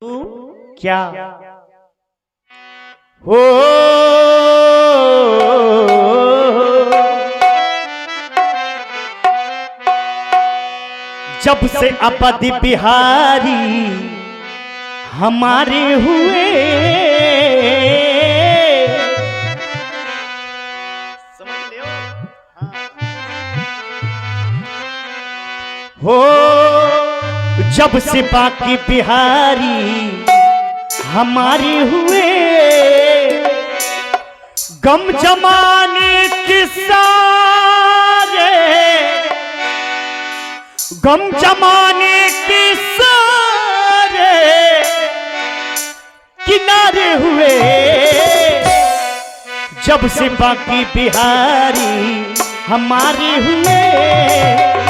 क्या हो जब से अवधि बिहारी हमारे हुए, समझ लियो हो जब से बाकी बिहारी हमारे हुए, गम जमाने के सारे गम जमाने के सारे किनारे हुए, जब से बाकी बिहारी हमारे हुए,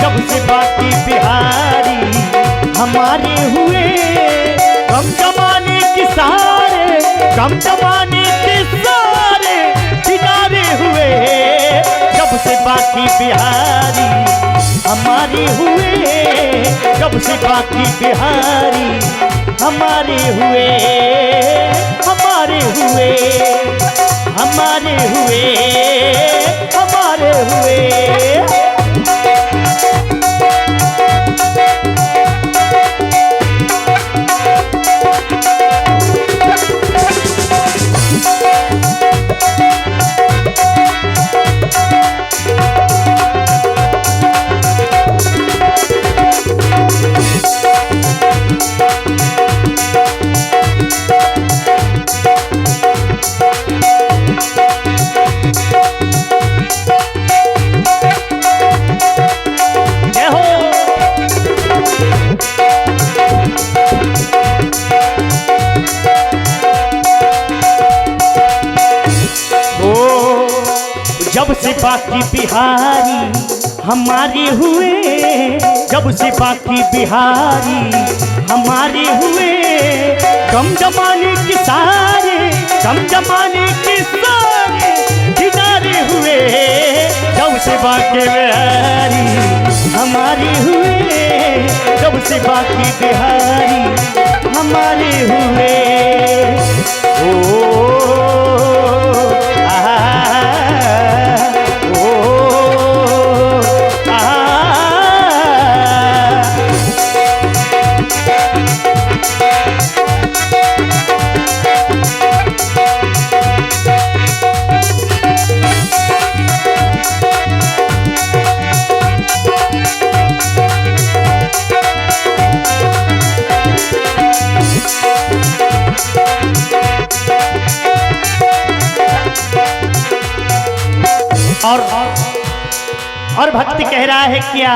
जब से बाकी बिहारी हमारे हुए, गम जमाने के सारे गम जमाने के सारे किनारे हुए, जब से बाकी बिहारी हमारे हुए, जब से बाकी बिहारी हमारे हुए, हमारे हुए, हमारे हुए, हमारे हुए। जब से बाकी बिहारी हमारे हुए, जब से बाकी बिहारी हमारे हुए, गम जमाने के सारे गम जमाने के सारे किनारे हुए, जब से बाकी बिहारी हमारे हुए, जब से बाकी बिहारी हमारे हुए। ओ और भक्ति कह रहा है क्या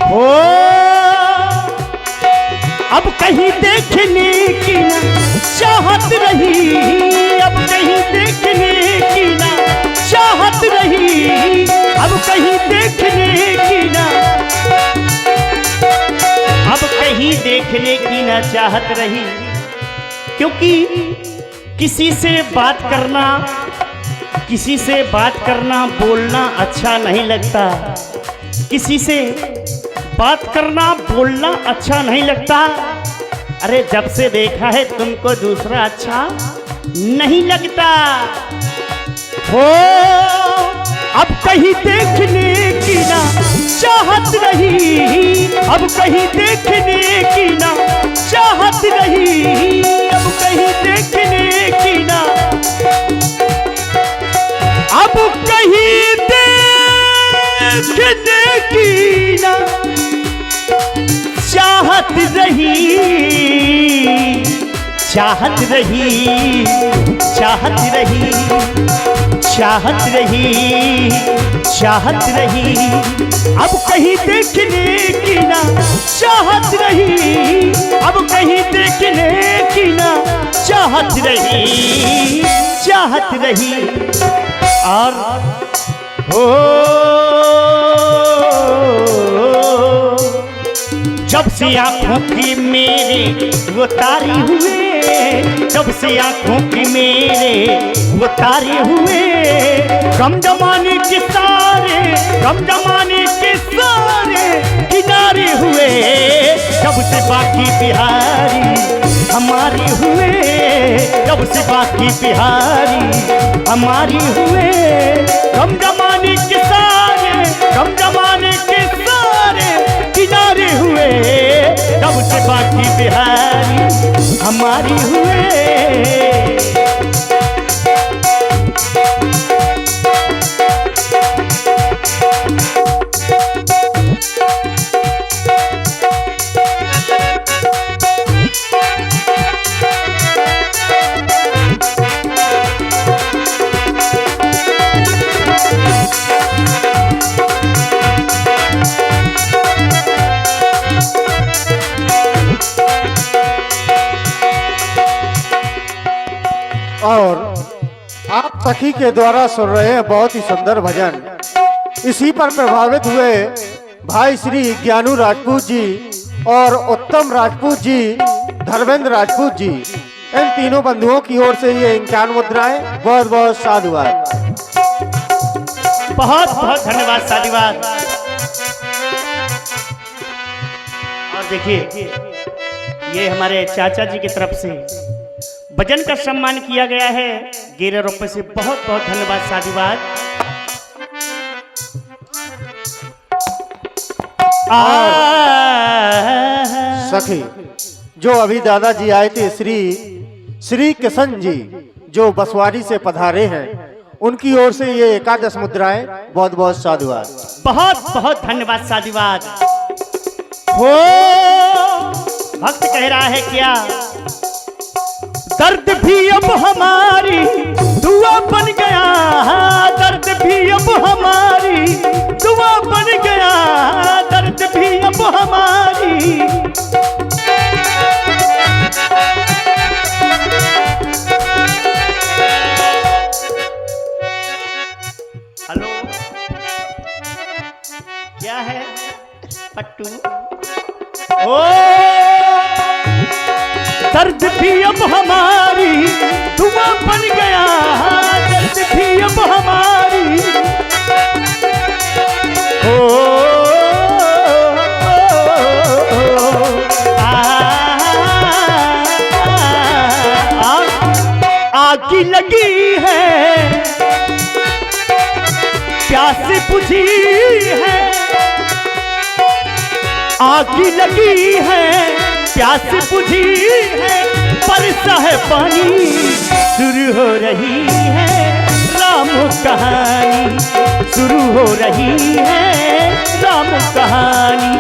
हो, अब कहीं देखने की ना चाहत रही, अब कहीं देखने की ना चाहत रही, अब कहीं देखने की ना अब कहीं देखने की ना चाहत रही, क्योंकि किसी से बात करना बोलना अच्छा नहीं लगता, किसी से बात करना बोलना अच्छा नहीं लगता। अरे जब से देखा है तुमको दूसरा अच्छा नहीं लगता हो, अब कहीं देखने की ना चाहत रही, अब कहीं देखने की ना चाहत रही, अब कहीं देखने की ना अब कहीं देखने की ना चाहत रही, चाहत रही, चाहत रही, चाहत रही, चाहत रही, अब कहीं देखने की ना चाहत रही, अब कहीं देखने की ना चाहत रही, चाहत रही। और हो जब से आंखों की मेरे वो तारे हुए, जब से आंखों की मेरे वो तारे हुए, गम जमाने के सारे गम जमाने के सारे किनारे हुए, जब से बाकी बिहारी जब से बाकी बिहारी हमारी हुए। गम जमाने के सारे, गम जमाने के सारे किनारे हुए, जब से बाकी बिहारी हमारी हुए। और आप सखी के द्वारा सुन रहे हैं बहुत ही सुंदर भजन। इसी पर प्रभावित हुए भाई श्री ज्ञानू राजपूत जी और उत्तम राजपूत जी, धर्मेंद्र राजपूत जी, इन तीनों बंधुओं की ओर से ये 51 मुद्राएं। बहुत बहुत साधुवाद। बहुत बहुत धन्यवाद, साधुवाद। और देखिए, ये हमारे चाचा जी की तरफ से भजन का सम्मान किया गया है 11 रुपए से। बहुत बहुत धन्यवाद, साधुवाद। सखी जो अभी दादाजी आए थे, श्री किशन जी, जो बसवारी से पधारे हैं, उनकी ओर से ये 11 मुद्राएं। बहुत बहुत साधुवाद। बहुत बहुत धन्यवाद, साधुवाद। हो भक्त कह रहा है क्या, दर्द भी अब हमारी दुआ बन गया, दर्द भी अब हमारी दुआ बन गया, दर्द भी अब हमारी। हेलो, क्या है पट्टू? ओ दर्द भी अब हमारी दुआ बन गया, दर्द भी अब हमारी। आग लगी है, प्यास बुझी है, आग लगी है, प्यास बुझी है, बरसा है पानी, शुरू हो रही है राम कहानी, शुरू हो रही है राम कहानी।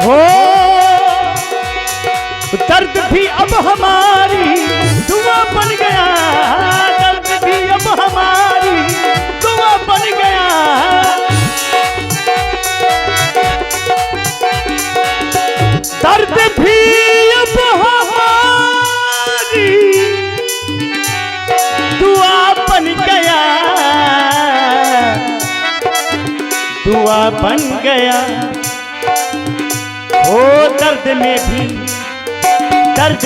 हो दर्द भी अब हमारी दुआ बन गया, दर्द भी अब हमारी दुआ बन गया। दर्द भी अब हमारी दुआ बन गया, दुआ बन गया। ओ दर्द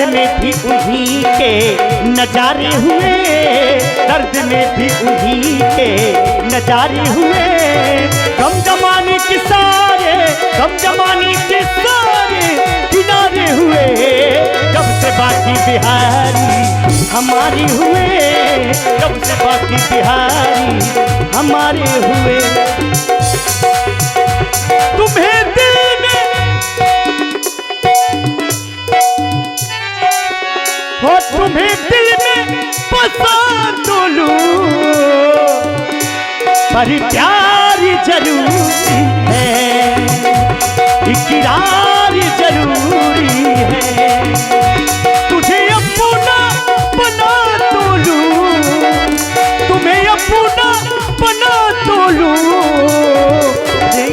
में भी उन्हीं के नजारे हुए, दर्द में भी उन्हीं के नजारे हुए। गम जमाने के सारे, गम जमाने के सारे किनारे हुए, जब से बाकी बिहारी हमारी हुए, जब से बाकी बिहारी हमारे हुए। तुम्हें दिल में हो, तुम्हें दिल में बसा तो लूं, पर प्यार जरूरी है, इकरार जरूरी है। तुझे अपना बना तो लूं, तुम्हें अपना बना तो लूं,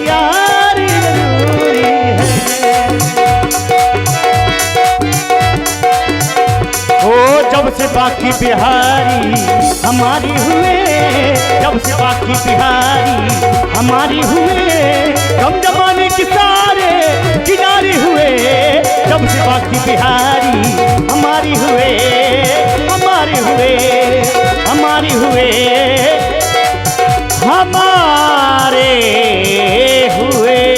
यार जरूरी है। ओ जब से बाकी बिहारी हमारी हुए, जब से बाकी बिहारी हमारी हुए। गम जमाने के सारे किनारे हुए, जब से बाकी बिहारी हमारी हुए, हमारे हुए, हमारी हुए, हमारे हुए।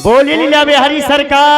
बोलिए लीला बिहारी सरकार।